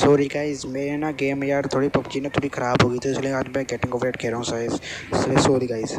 Sorry guys, मेरे ना game यार थोड़ी पबजी ना थोड़ी ख़राब हो गई थी, इसलिए आज मैं गेटिंग ओवर खेल रहा हूँ साइज, इसलिए sorry guys.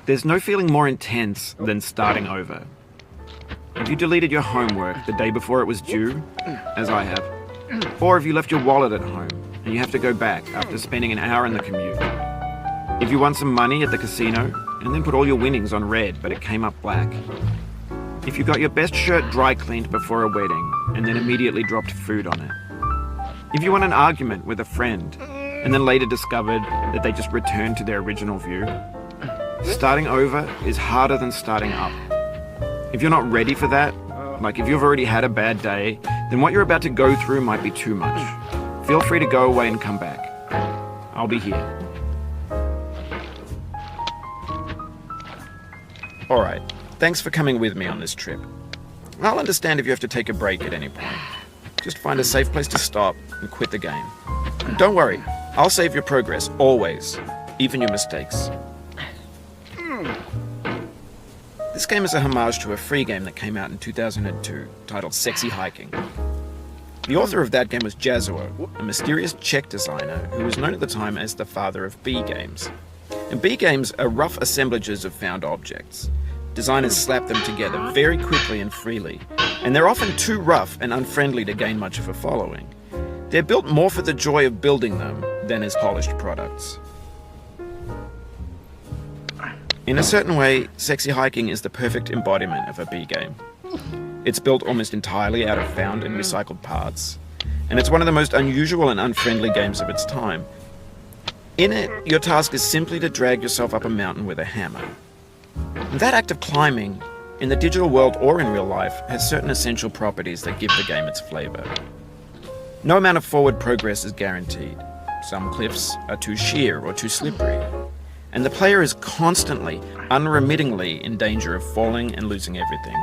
There's no feeling more intense than starting over. If you deleted your homework the day before it was due, as I have, or if you left your wallet at home and you have to go back after spending an hour in the commute. If you won some money at the casino and then put all your winnings on red but it came up black. If you got your best shirt dry cleaned before a wedding and then immediately dropped food on it. If you won an argument with a friend and then later discovered that they just returned to their original view. Starting over is harder than starting up. If you're not ready for that, like if you've already had a bad day, then what you're about to go through might be too much. Feel free to go away and come back. I'll be here. Alright, thanks for coming with me on this trip. I'll understand if you have to take a break at any point. Just find a safe place to stop and quit the game. And don't worry, I'll save your progress, always, even your mistakes. This game is a homage to a free game that came out in 2002, titled Sexy Hiking. The author of that game was Jazuo, a mysterious Czech designer who was known at the time as the father of B games. And B games are rough assemblages of found objects. Designers slap them together very quickly and freely, and they're often too rough and unfriendly to gain much of a following. They're built more for the joy of building them than as polished products. In a certain way, Sexy Hiking is the perfect embodiment of a B game. It's built almost entirely out of found and recycled parts, and it's one of the most unusual and unfriendly games of its time. In it, your task is simply to drag yourself up a mountain with a hammer. And that act of climbing, in the digital world or in real life, has certain essential properties that give the game its flavor. No amount of forward progress is guaranteed. Some cliffs are too sheer or too slippery. And the player is constantly, unremittingly in danger of falling and losing everything.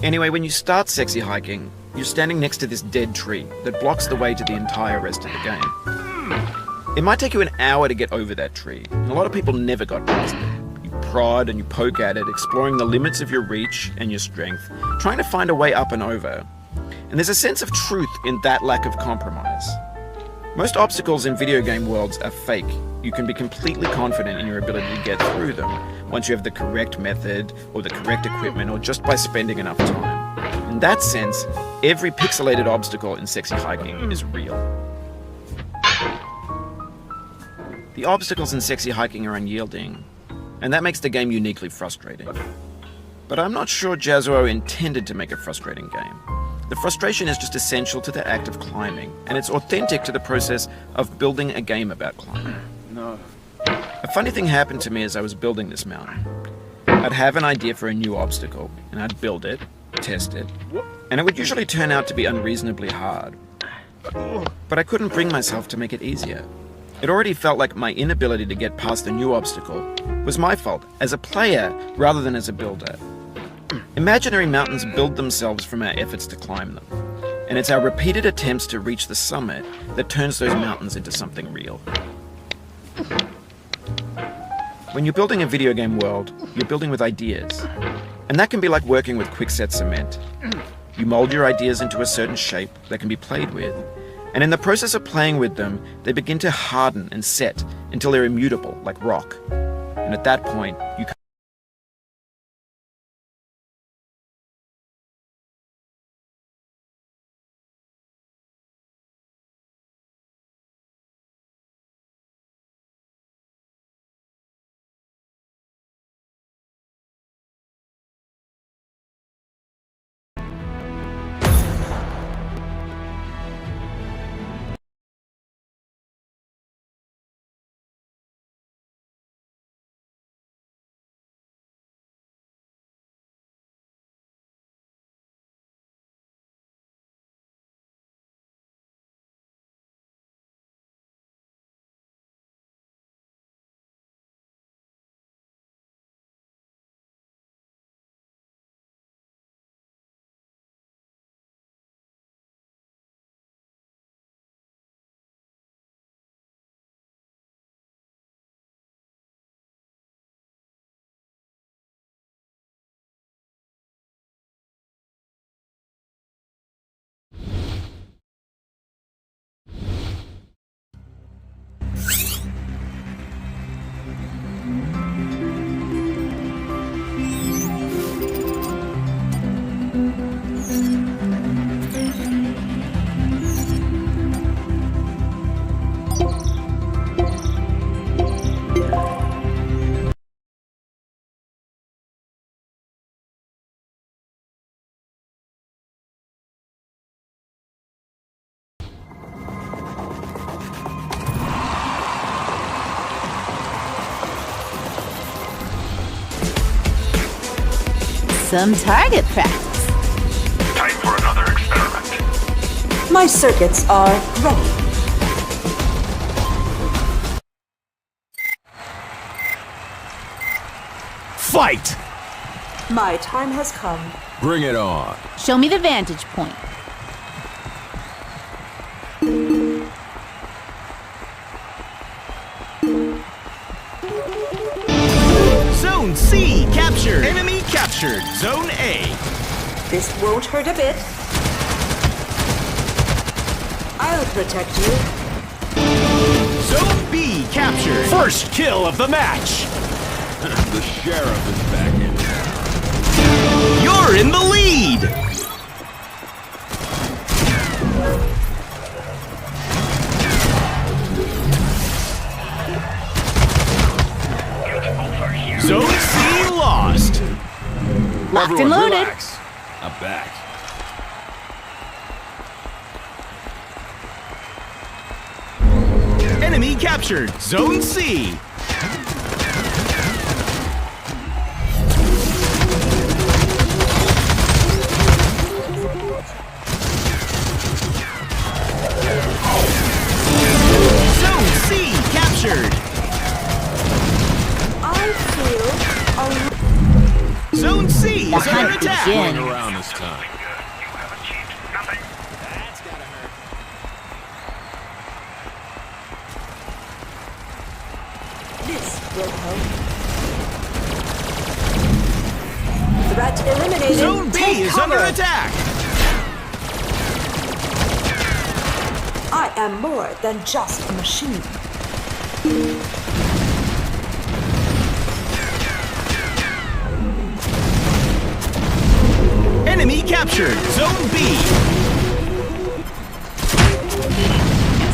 Anyway, when you start Sexy Hiking, you're standing next to this dead tree that blocks the way to the entire rest of the game. It might take you an hour to get over that tree, and a lot of people never got past it. You prod and you poke at it, exploring the limits of your reach and your strength, trying to find a way up and over. And there's a sense of truth in that lack of compromise. Most obstacles in video game worlds are fake. You can be completely confident in your ability to get through them once you have the correct method or the correct equipment or just by spending enough time. In that sense, every pixelated obstacle in Sexy Hiking is real. The obstacles in Sexy Hiking are unyielding, and that makes the game uniquely frustrating. But I'm not sure Jazuo intended to make a frustrating game. The frustration is just essential to the act of climbing, and it's authentic to the process of building a game about climbing. No. A funny thing happened to me as I was building this mountain. I'd have an idea for a new obstacle, and I'd build it, test it, and it would usually turn out to be unreasonably hard. But I couldn't bring myself to make it easier. It already felt like my inability to get past a new obstacle was my fault, as a player rather than as a builder. Imaginary mountains build themselves from our efforts to climb them, and it's our repeated attempts to reach the summit that turns those mountains into something real. When you're building a video game world, you're building with ideas, and that can be like working with quickset cement. You mold your ideas into a certain shape that can be played with, and in the process of playing with them, they begin to harden and set until they're immutable, like rock. And at that point, you Some target practice. Time for another experiment. My circuits are ready. Fight! My time has come. Bring it on. Show me the vantage point. Zone C captured. Enemy captured. Zone A. This won't hurt a bit. I'll protect you. Zone B captured. First kill of the match. The sheriff is back in town. You're in the lead. Zone C lost. Locked and loaded. Relax. I'm back. Enemy captured. Zone C. Zone C captured. I feel Zone C is The under hunt attack. begins. Around this time. You have achieved nothing. That's gotta hurt. this will help. Threat eliminated. Zone B Take is cover. under attack. I am more than just a machine. Enemy captured. Zone B.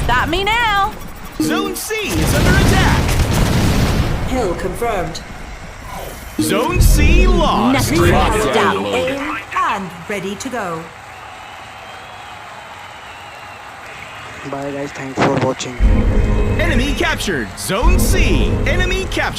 Stop me now. Zone C is under attack. Hill confirmed. Zone C lost. Nothing to Power stop. down, aim, and ready to go. Bye guys, thanks for watching. Enemy captured. Zone C. Enemy captured.